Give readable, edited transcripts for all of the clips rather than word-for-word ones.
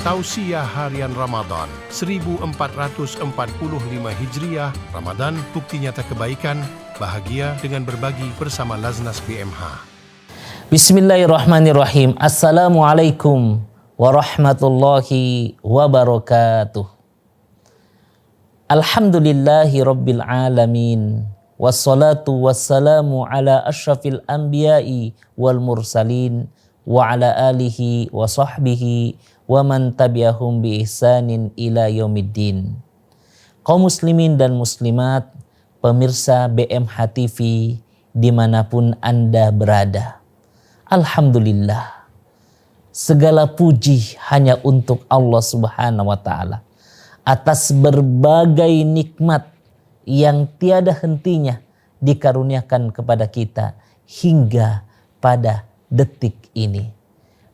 Tausiah Harian Ramadan 1445 Hijriah. Ramadan bukti nyata kebaikan, bahagia dengan berbagi bersama Laznas BMH. Bismillahirrahmanirrahim. Assalamualaikum warahmatullahi wabarakatuh. Alhamdulillahi rabbil alamin. Wassalatu wassalamu ala asyrafil anbiya'i wal mursalin wa ala alihi wa sahbihi wa man tabi'ahum bi ihsanin ila yaumiddin. Kaum muslimin dan muslimat, pemirsa BMH TV dimanapun Anda berada, alhamdulillah, segala puji hanya untuk Allah Subhanahu wa ta'ala atas berbagai nikmat yang tiada hentinya dikaruniakan kepada kita hingga pada detik ini.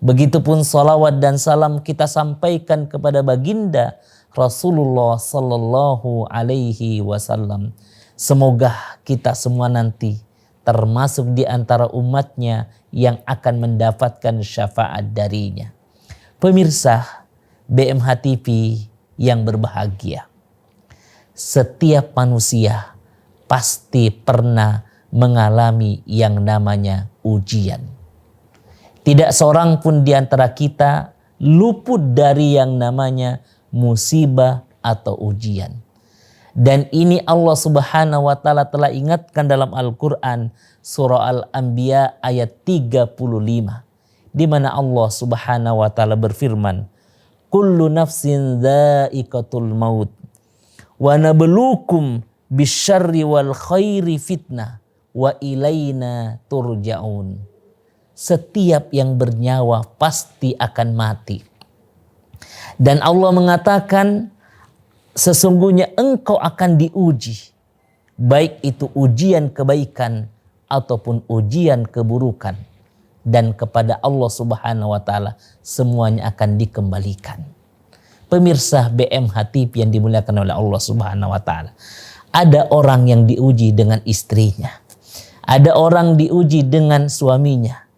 Begitupun salawat dan salam kita sampaikan kepada baginda Rasulullah Sallallahu Alaihi Wasallam. Semoga kita semua nanti termasuk di antara umatnya yang akan mendapatkan syafaat darinya. Pemirsa BMH TV yang berbahagia, setiap manusia pasti pernah mengalami yang namanya ujian. Tidak seorang pun di antara kita luput dari yang namanya musibah atau ujian. Dan ini Allah Subhanahu wa ta'ala telah ingatkan dalam Al-Quran surah Al-Anbiya ayat 35. Di mana Allah Subhanahu wa ta'ala berfirman, kullu nafsin dha'iqatul maut wa nabluukum bisyarri wal khairi fitnah wa ilaina turja'un. Setiap yang bernyawa pasti akan mati. Dan Allah mengatakan sesungguhnya engkau akan diuji, baik itu ujian kebaikan ataupun ujian keburukan, dan kepada Allah Subhanahu wa ta'ala semuanya akan dikembalikan. Pemirsa BMH TV yang dimuliakan oleh Allah Subhanahu wa ta'ala, ada orang yang diuji dengan istrinya, ada orang diuji dengan suaminya,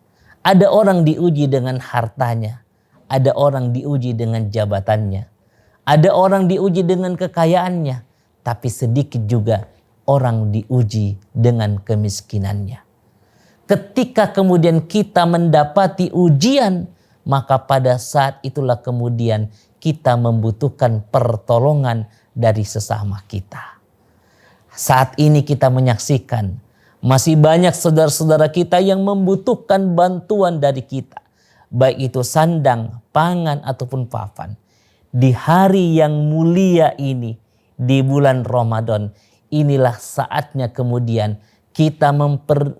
ada orang diuji dengan hartanya, ada orang diuji dengan jabatannya, ada orang diuji dengan kekayaannya, tapi sedikit juga orang diuji dengan kemiskinannya. Ketika kemudian kita mendapati ujian, maka pada saat itulah kemudian kita membutuhkan pertolongan dari sesama kita. Saat ini kita menyaksikan masih banyak saudara-saudara kita yang membutuhkan bantuan dari kita, baik itu sandang, pangan ataupun papan. Di hari yang mulia ini, di bulan Ramadan, inilah saatnya kemudian kita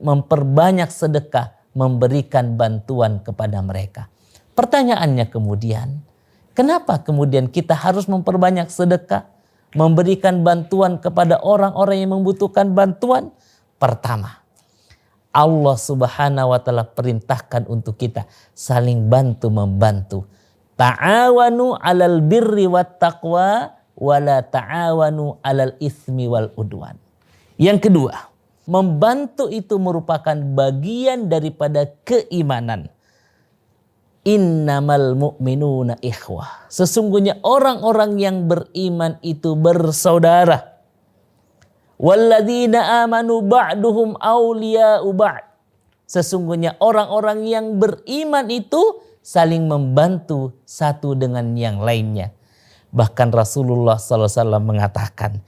memperbanyak sedekah, memberikan bantuan kepada mereka. Pertanyaannya kemudian, kenapa kemudian kita harus memperbanyak sedekah, memberikan bantuan kepada orang-orang yang membutuhkan bantuan? Pertama, Allah Subhanahu wa ta'ala perintahkan untuk kita saling bantu-membantu. Ta'awanu 'alal birri wat taqwa wa la ta'awanu 'alal itsmi wal udwan. Yang kedua, membantu itu merupakan bagian daripada keimanan. Innamal mu'minuna ikhwah. Sesungguhnya orang-orang yang beriman itu bersaudara. Walladzina amanu ba'duhum awliya'u ba'd. Sesungguhnya orang-orang yang beriman itu saling membantu satu dengan yang lainnya. Bahkan Rasulullah SAW mengatakan,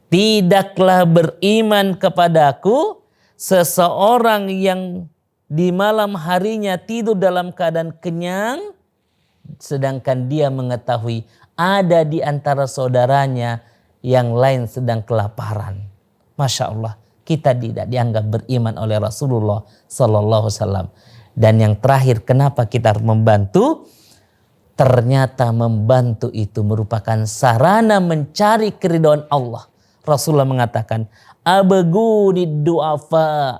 tidaklah beriman kepadaku seseorang yang di malam harinya tidur dalam keadaan kenyang, sedangkan dia mengetahui ada di antara saudaranya yang lain sedang kelaparan. Masya Allah, kita tidak dianggap beriman oleh Rasulullah Sallallahu Alaihi Wasallam. Dan yang terakhir, kenapa kita harus membantu? Ternyata membantu itu merupakan sarana mencari keridhaan Allah. Rasulullah mengatakan, abghuni du'afa.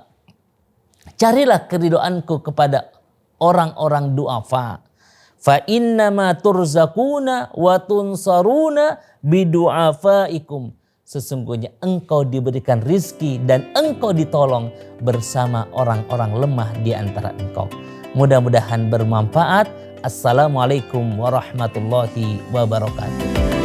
Carilah keridhaanku kepada orang-orang du'afa. Fa innama turzakuna wa tunsaruna bidu'afaikum. Sesungguhnya engkau diberikan rizki dan engkau ditolong bersama orang-orang lemah di antara engkau. Mudah-mudahan bermanfaat. Assalamualaikum warahmatullahi wabarakatuh.